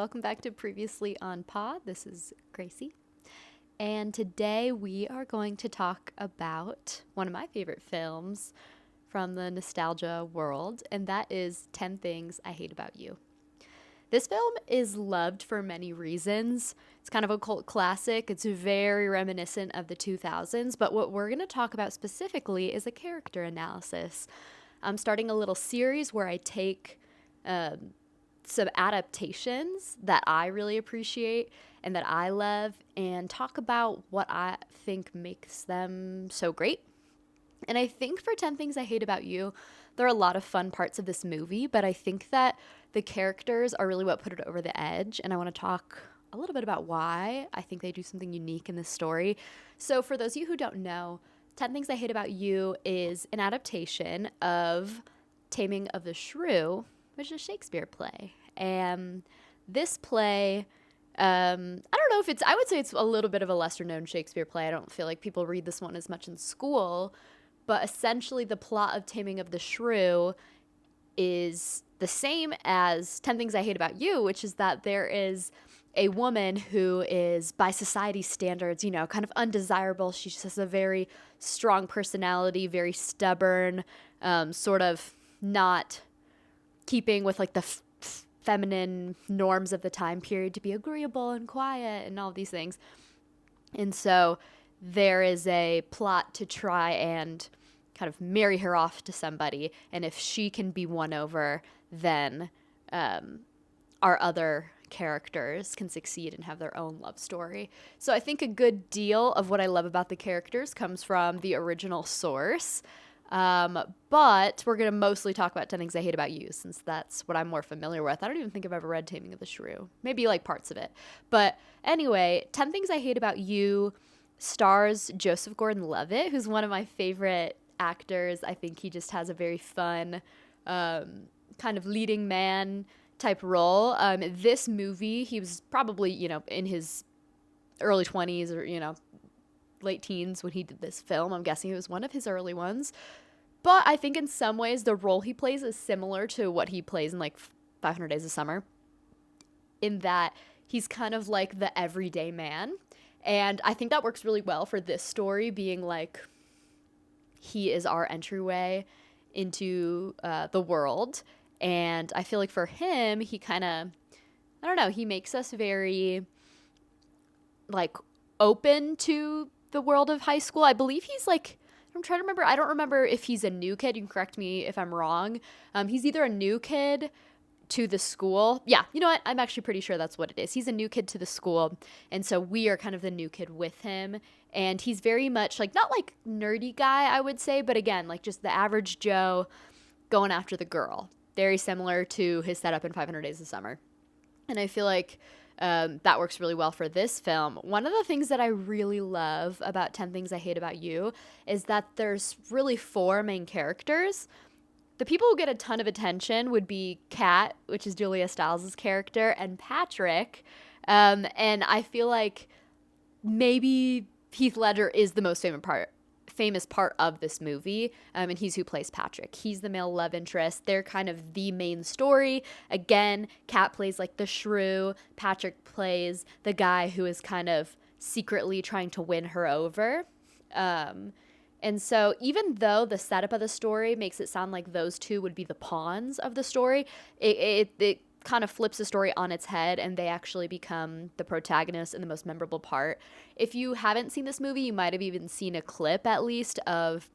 Welcome back to Previously on Pod. This is Gracie. And today we are going to talk about one of my favorite films from the nostalgia world, and that is 10 Things I Hate About You. This film is loved for many reasons. It's kind of a cult classic. It's very reminiscent of the 2000s, but what we're going to talk about specifically is a character analysis. I'm starting a little series where I take some adaptations that I really appreciate and that I love and talk about what I think makes them so great. And I think for 10 Things I Hate About You, there are a lot of fun parts of this movie, but I think that the characters are really what put it over the edge. And I want to talk a little bit about why I think they do something unique in this story. So for those of you who don't know, 10 Things I Hate About You is an adaptation of Taming of the Shrew, which is a Shakespeare play. And this play, I don't know if I would say it's a little bit of a lesser known Shakespeare play. I don't feel like people read this one as much in school, but essentially the plot of Taming of the Shrew is the same as 10 Things I Hate About You, which is that there is a woman who is, by society standards, kind of undesirable. She just has a very strong personality, very stubborn, sort of not keeping with like the feminine norms of the time period to be agreeable and quiet and all these things. And so there is a plot to try and kind of marry her off to somebody. And if she can be won over, then our other characters can succeed and have their own love story. So I think a good deal of what I love about the characters comes from the original source. But we're going to mostly talk about 10 Things I Hate About You, since that's what I'm more familiar with. I don't even think I've ever read Taming of the Shrew. Maybe like parts of it. But anyway, 10 Things I Hate About You stars Joseph Gordon-Levitt, who's one of my favorite actors. I think he just has a very fun kind of leading man type role. This movie, he was probably, in his early 20s or, late teens when he did this film. I'm guessing it was one of his early ones. But I think in some ways the role he plays is similar to what he plays in like 500 Days of Summer, in that he's kind of like the everyday man. And I think that works really well for this story, being like he is our entryway into the world. And I feel like for him, he kind of, I don't know, he makes us very like open to the world of high school. I believe he's like, I'm trying to remember. I don't remember if he's a new kid. You can correct me if I'm wrong. He's either a new kid to the school. Yeah, you know what? I'm actually pretty sure that's what it is. He's a new kid to the school. And so we are kind of the new kid with him. And he's very much like, not like nerdy guy, I would say, but again, like just the average Joe going after the girl. Very similar to his setup in 500 Days of Summer. And I feel like that works really well for this film. One of the things that I really love about 10 Things I Hate About You is that there's really 4 main characters. The people who get a ton of attention would be Kat, which is Julia Stiles' character, and Patrick. And I feel like maybe Heath Ledger is the most famous part of this movie, and he's who plays Patrick. He's the male love interest. They're kind of the main story. Again, Kat plays like the shrew. Patrick plays the guy who is kind of secretly trying to win her over. And so even though the setup of the story makes it sound like those two would be the pawns of the story, it kind of flips the story on its head, and they actually become the protagonist and the most memorable part. If you haven't seen this movie, you might have even seen a clip at least of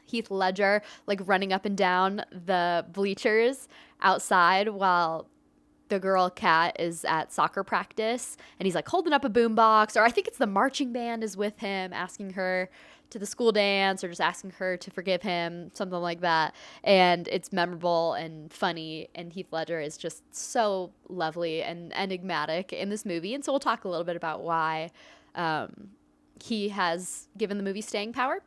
Heath Ledger like running up and down the bleachers outside while the girl Kat is at soccer practice, and he's like holding up a boombox, or I think it's the marching band is with him, asking her to the school dance or just asking her to forgive him, something like that. And it's memorable and funny, and Heath Ledger is just so lovely and enigmatic in this movie. And so we'll talk a little bit about why he has given the movie staying power.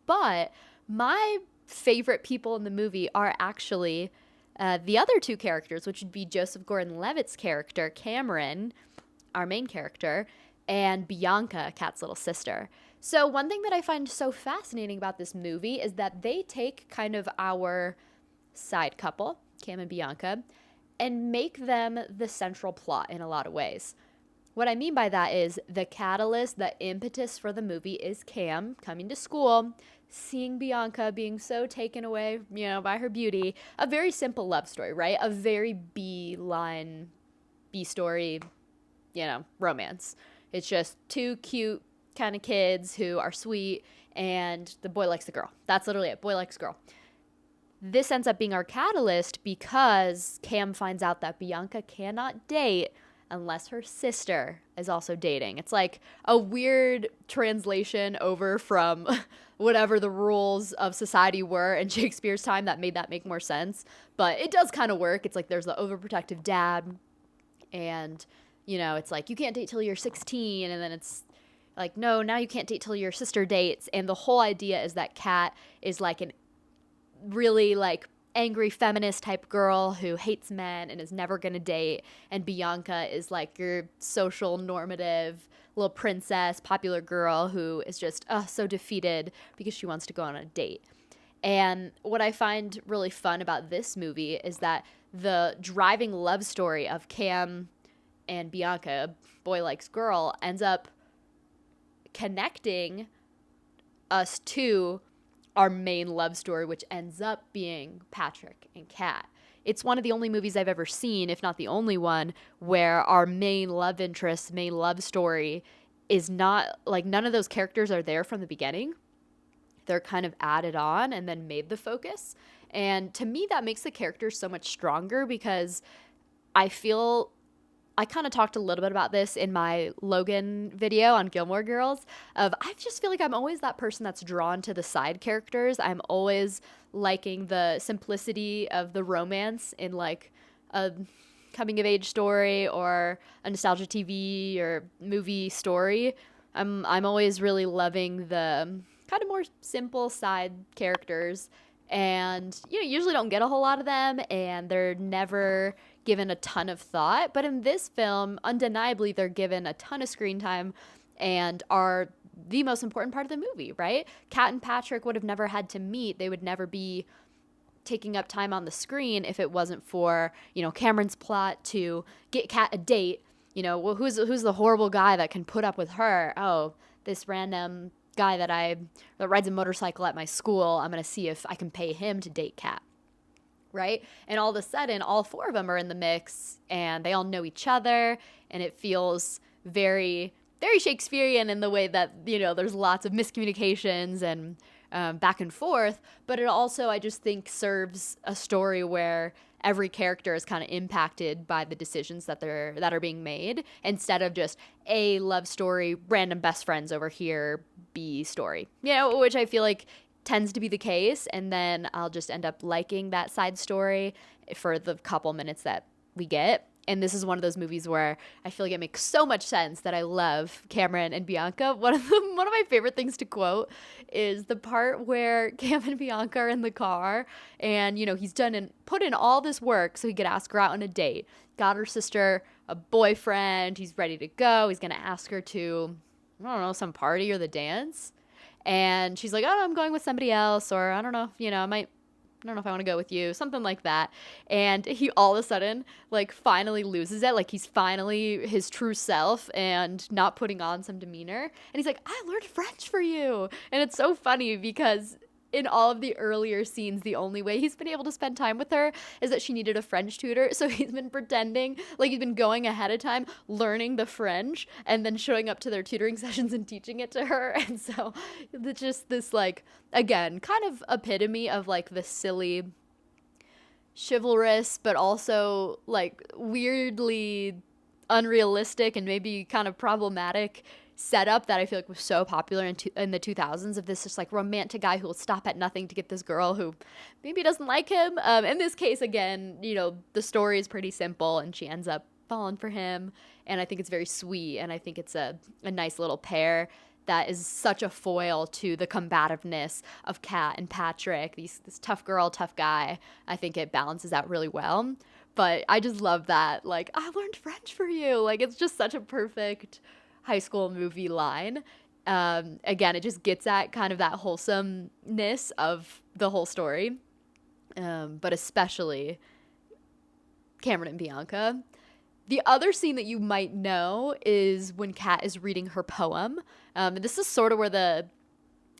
But my favorite people in the movie are actually the other 2 characters, which would be Joseph Gordon-Levitt's character, Cameron, our main character, and Bianca, Kat's little sister. So one thing that I find so fascinating about this movie is that they take kind of our side couple, Cam and Bianca, and make them the central plot in a lot of ways. What I mean by that is the catalyst, the impetus for the movie is Cam coming to school, seeing Bianca being so taken away, by her beauty. A very simple love story, right? A very B line, B story, romance. It's just two cute kind of kids who are sweet, and the boy likes the girl. That's literally it. Boy likes girl. This ends up being our catalyst because Cam finds out that Bianca cannot date unless her sister is also dating. It's like a weird translation over from whatever the rules of society were in Shakespeare's time that made that make more sense. But it does kind of work. It's like there's the overprotective dad, and, it's like you can't date till you're 16, and then it's like, no, now you can't date till your sister dates. And the whole idea is that Kat is like an really like angry feminist type girl who hates men and is never going to date, and Bianca is like your social normative little princess popular girl who is just so defeated because she wants to go on a date. And what I find really fun about this movie is that the driving love story of Cam and Bianca, boy likes girl, ends up connecting us to our main love story, which ends up being Patrick and Kat. It's one of the only movies I've ever seen, if not the only one, where our main love interest, main love story is not, like, none of those characters are there from the beginning. They're kind of added on and then made the focus. And to me, that makes the characters so much stronger because I kind of talked a little bit about this in my Logan video on Gilmore Girls. I just feel like I'm always that person that's drawn to the side characters. I'm always liking the simplicity of the romance in like a coming of age story or a nostalgia TV or movie story. I'm always really loving the kind of more simple side characters, and you usually don't get a whole lot of them, and they're never given a ton of thought. But in this film, undeniably, they're given a ton of screen time and are the most important part of the movie, right? Kat and Patrick would have never had to meet. They would never be taking up time on the screen if it wasn't for, Cameron's plot to get Kat a date. Well, who's the horrible guy that can put up with her? Oh, this random guy that rides a motorcycle at my school. I'm going to see if I can pay him to date Kat. Right? And all of a sudden, all four of them are in the mix and they all know each other, and it feels very, very Shakespearean in the way that, there's lots of miscommunications and back and forth, but it also, I just think, serves a story where every character is kind of impacted by the decisions that are being made, instead of just A, love story, random best friends over here, B, story, which I feel like tends to be the case, and then I'll just end up liking that side story for the couple minutes that we get. And this is one of those movies where I feel like it makes so much sense that I love Cameron and Bianca. One of my favorite things to quote is the part where Cam and Bianca are in the car, and he's done and put in all this work so he could ask her out on a date. Got her sister a boyfriend. He's ready to go. He's gonna ask her to, I don't know, some party or the dance. And she's like, oh, I'm going with somebody else, or I don't know, I don't know if I want to go with you, something like that. And he all of a sudden, like, finally loses it. Like, he's finally his true self and not putting on some demeanor. And he's like, I learned French for you. And it's so funny because in all of the earlier scenes, the only way he's been able to spend time with her is that she needed a French tutor. So he's been pretending like he's been going ahead of time, learning the French, and then showing up to their tutoring sessions and teaching it to her. And so it's just this, like, again, kind of epitome of like the silly, chivalrous, but also like weirdly unrealistic and maybe kind of problematic setup that I feel like was so popular in the 2000s, of this just like romantic guy who will stop at nothing to get this girl who maybe doesn't like him. In this case, again, the story is pretty simple and she ends up falling for him, and I think it's very sweet, and I think it's a nice little pair that is such a foil to the combativeness of Kat and Patrick, this tough girl, tough guy. I think it balances out really well. But I just love that, like, I learned French for you. Like, it's just such a perfect high school movie line. Again, it just gets at kind of that wholesomeness of the whole story, but especially Cameron and Bianca. The other scene that you might know is when Kat is reading her poem. And this is sort of where the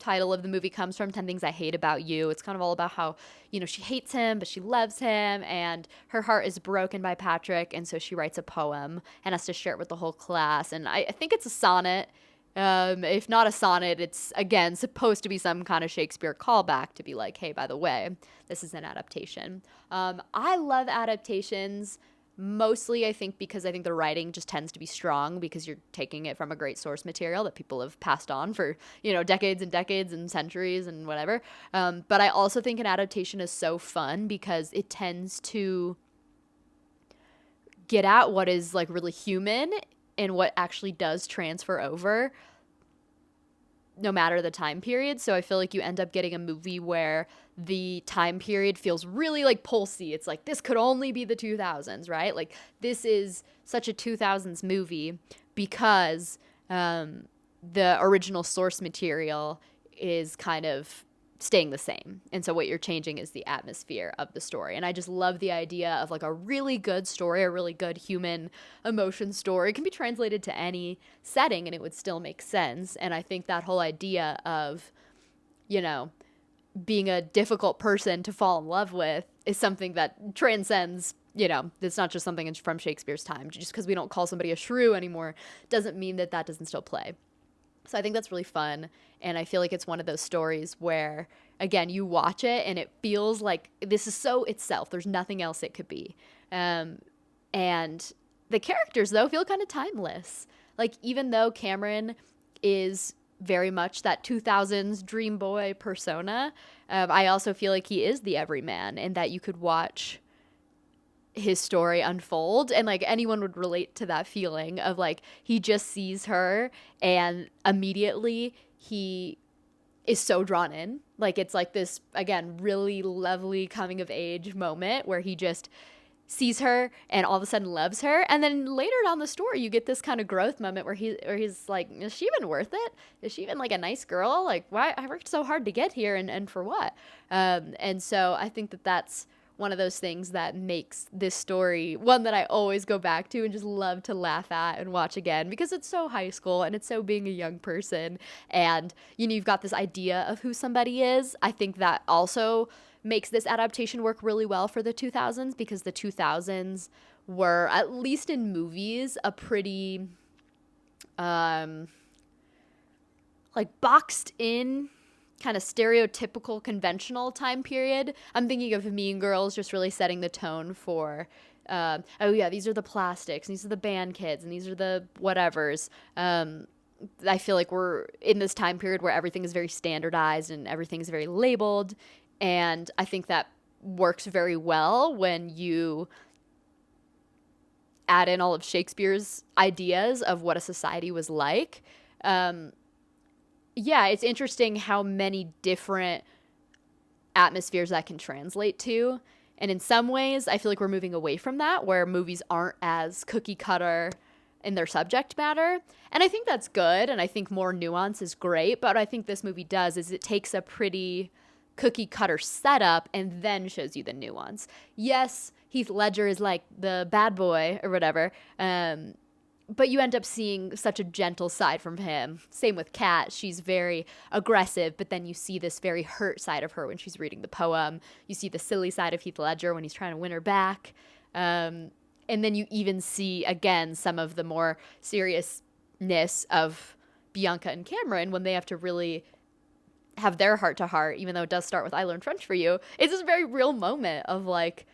title of the movie comes from, 10 Things I Hate About You. It's kind of all about how, she hates him, but she loves him, and her heart is broken by Patrick, and so she writes a poem and has to share it with the whole class. And I think it's a sonnet. If not a sonnet, it's, again, supposed to be some kind of Shakespeare callback to be like, hey, by the way, this is an adaptation. I love adaptations. Mostly, I think, because I think the writing just tends to be strong because you're taking it from a great source material that people have passed on for, decades and decades and centuries and whatever. But I also think an adaptation is so fun because it tends to get at what is like really human and what actually does transfer over no matter the time period. So I feel like you end up getting a movie where the time period feels really like pulsy. It's like, this could only be the 2000s, right? Like, this is such a 2000s movie because the original source material is kind of staying the same. And so what you're changing is the atmosphere of the story. And I just love the idea of like a really good story, a really good human emotion story. It can be translated to any setting and it would still make sense. And I think that whole idea of, being a difficult person to fall in love with is something that transcends, it's not just something from Shakespeare's time. Just because we don't call somebody a shrew anymore doesn't mean that that doesn't still play. So I think that's really fun, and I feel like it's one of those stories where, again, you watch it and it feels like this is so itself. There's nothing else it could be. And the characters, though, feel kind of timeless. Like, even though Cameron is very much that 2000s dream boy persona, I also feel like he is the everyman, and that you could watch his story unfold and like anyone would relate to that feeling of like he just sees her and immediately he is so drawn in. Like, it's like this, again, really lovely coming of age moment where he just sees her and all of a sudden loves her. And then later down the story you get this kind of growth moment where he's like, is she even worth it? Is she even like a nice girl? Like, why I worked so hard to get here and for what? And so I think that that's one of those things that makes this story one that I always go back to and just love to laugh at and watch again because it's so high school and it's so being a young person and, you've got this idea of who somebody is. I think that also makes this adaptation work really well for the 2000s because the 2000s were, at least in movies, a pretty, like boxed in kind of stereotypical conventional time period. I'm thinking of Mean Girls just really setting the tone for oh yeah, these are the plastics, these are the band kids, and these are the whatevers. I feel like we're in this time period where everything is very standardized and everything is very labeled, and I think that works very well when you add in all of Shakespeare's ideas of what a society was like. Yeah, it's interesting how many different atmospheres that can translate to. And in some ways, I feel like we're moving away from that, where movies aren't as cookie cutter in their subject matter. And I think that's good, and I think more nuance is great. But what I think this movie does is it takes a pretty cookie cutter setup and then shows you the nuance. Yes, Heath Ledger is like the bad boy or whatever, but you end up seeing such a gentle side from him. Same with Kat. She's very aggressive, but then you see this very hurt side of her when she's reading the poem. You see the silly side of Heath Ledger when he's trying to win her back. And then you even see, again, some of the more seriousness of Bianca and Cameron when they have to really have their heart-to-heart, even though it does start with I learned French for you. It's this very real moment of like,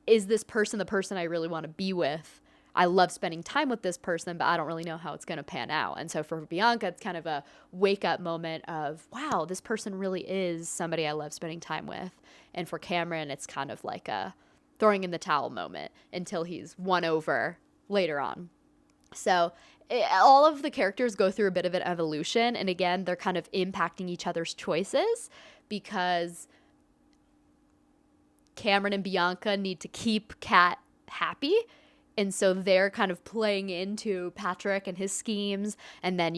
is this person the person I really want to be with? I love spending time with this person, but I don't really know how it's going to pan out. And so for Bianca, it's kind of a wake-up moment of, wow, this person really is somebody I love spending time with. And for Cameron, it's kind of like a throwing in the towel moment until he's won over later on. So all of the characters go through a bit of an evolution. And again, they're kind of impacting each other's choices because Cameron and Bianca need to keep Kat happy. And so they're kind of playing into Patrick and his schemes. And then,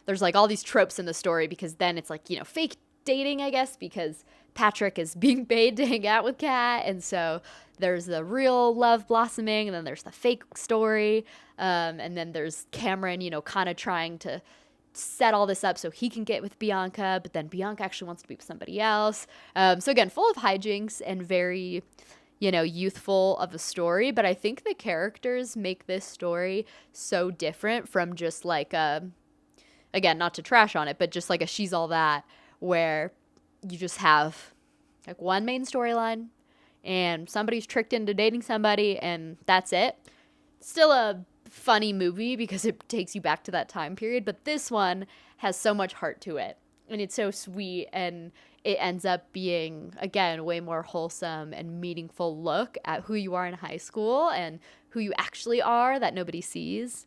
there's like all these tropes in the story because then it's like, fake dating, I guess, because Patrick is being paid to hang out with Kat, and so there's the real love blossoming, and then there's the fake story, and then there's Cameron, kind of trying to set all this up so he can get with Bianca, but then Bianca actually wants to be with somebody else. So again, full of hijinks and very, youthful of a story. But I think the characters make this story so different from just like again, not to trash on it, but just like a She's All That, where you just have like one main storyline and somebody's tricked into dating somebody and that's it. Still a funny movie because it takes you back to that time period, but this one has so much heart to it and it's so sweet, and it ends up being, again, way more wholesome and meaningful look at who you are in high school and who you actually are that nobody sees.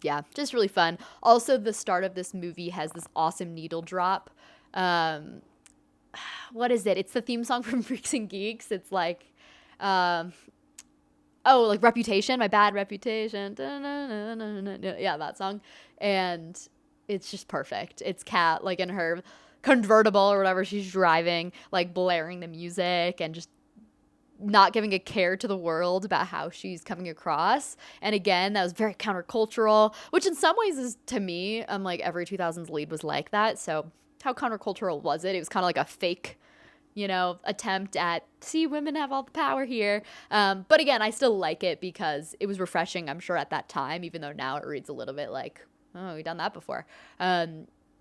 Yeah, just really fun. Also, the start of this movie has this awesome needle drop. What is it? It's the theme song from Freaks and Geeks. It's like like Reputation, My Bad Reputation. Yeah, that song. And it's just perfect. It's Kat, like, in her convertible or whatever she's driving, like, blaring the music and just not giving a care to the world about how she's coming across. And again, that was very countercultural, which in some ways is, to me, like, every 2000s lead was like that. So how countercultural was it? It was kind of like a fake attempt at, see, women have all the power here. But again, I still like it because it was refreshing, I'm sure, at that time, even though now it reads a little bit like, oh, we've done that before.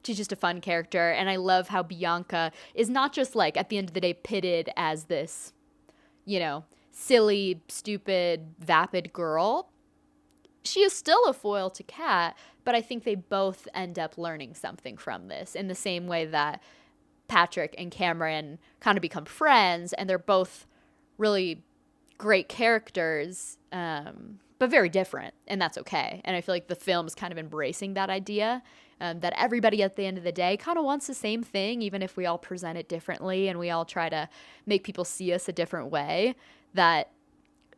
She's just a fun character. And I love how Bianca is not just, like, at the end of the day, pitted as this, silly, stupid, vapid girl. She is still a foil to Kat, but I think they both end up learning something from this in the same way that Patrick and Cameron kind of become friends, and they're both really great characters, but very different, and that's okay. And I feel like the film is kind of embracing that idea, that everybody at the end of the day kind of wants the same thing, even if we all present it differently and we all try to make people see us a different way, that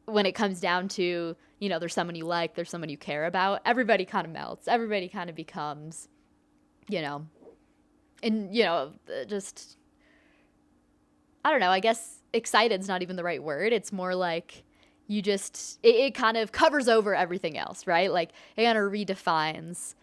when it comes down to, there's someone you like, there's someone you care about, everybody kind of melts. Everybody kind of becomes, and, just, I don't know, I guess excited's not even the right word. It's more like you just, it kind of covers over everything else, right? Like, it kind of redefines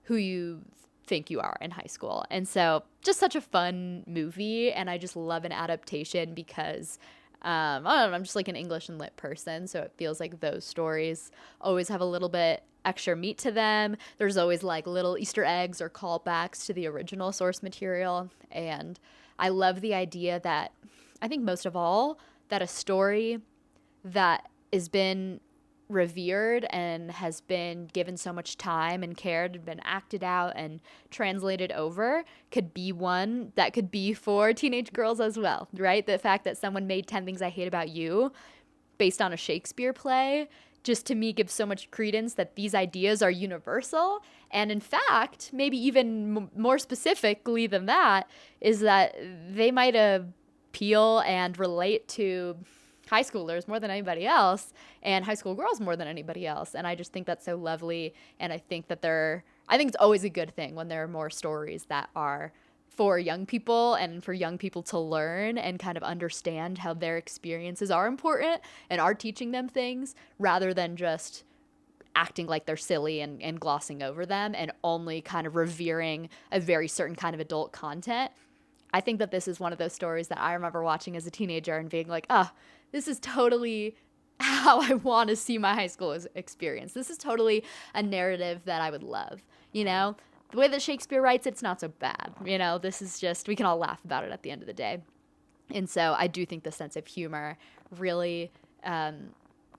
who you think you are in high school. And so just such a fun movie. And I just love an adaptation because I don't know, I'm just like an English and lit person. So it feels like those stories always have a little bit extra meat to them. There's always like little Easter eggs or callbacks to the original source material. And I love the idea that, I think most of all, that a story that has been revered and has been given so much time and cared and been acted out and translated over could be one that could be for teenage girls as well, right? The fact that someone made 10 Things I Hate About You based on a Shakespeare play just, to me, gives so much credence that these ideas are universal. And in fact, maybe even more specifically than that, is that they might appeal and relate to high schoolers more than anybody else, and high school girls more than anybody else. And I just think that's so lovely. And I think that I think it's always a good thing when there are more stories that are for young people and for young people to learn and kind of understand how their experiences are important and are teaching them things, rather than just acting like they're silly and glossing over them and only kind of revering a very certain kind of adult content. I think that this is one of those stories that I remember watching as a teenager and being like, this is totally how I want to see my high school experience. This is totally a narrative that I would love. The way that Shakespeare writes, it's not so bad. This is just, we can all laugh about it at the end of the day. And so I do think the sense of humor really,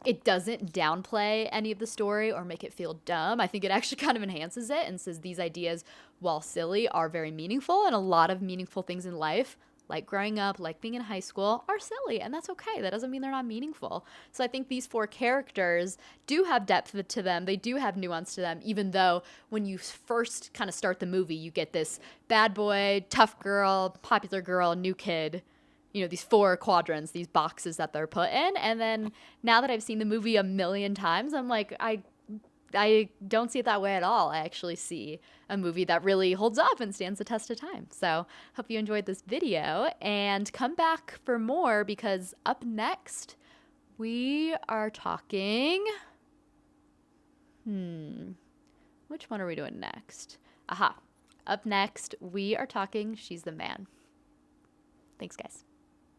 it doesn't downplay any of the story or make it feel dumb. I think it actually kind of enhances it and says these ideas, while silly, are very meaningful, and a lot of meaningful things in life, like growing up, like being in high school, are silly, and that's okay. That doesn't mean they're not meaningful. So I think these 4 characters do have depth to them. They do have nuance to them, even though when you first kind of start the movie, you get this bad boy, tough girl, popular girl, new kid, these 4 quadrants, these boxes that they're put in. And then now that I've seen the movie a million times, I'm like, I I don't see it that way at all. I actually see a movie that really holds up and stands the test of time. So, hope you enjoyed this video and come back for more because up next we are talking. Which one are we doing next? Aha. Up next, we are talking She's the Man. Thanks, guys.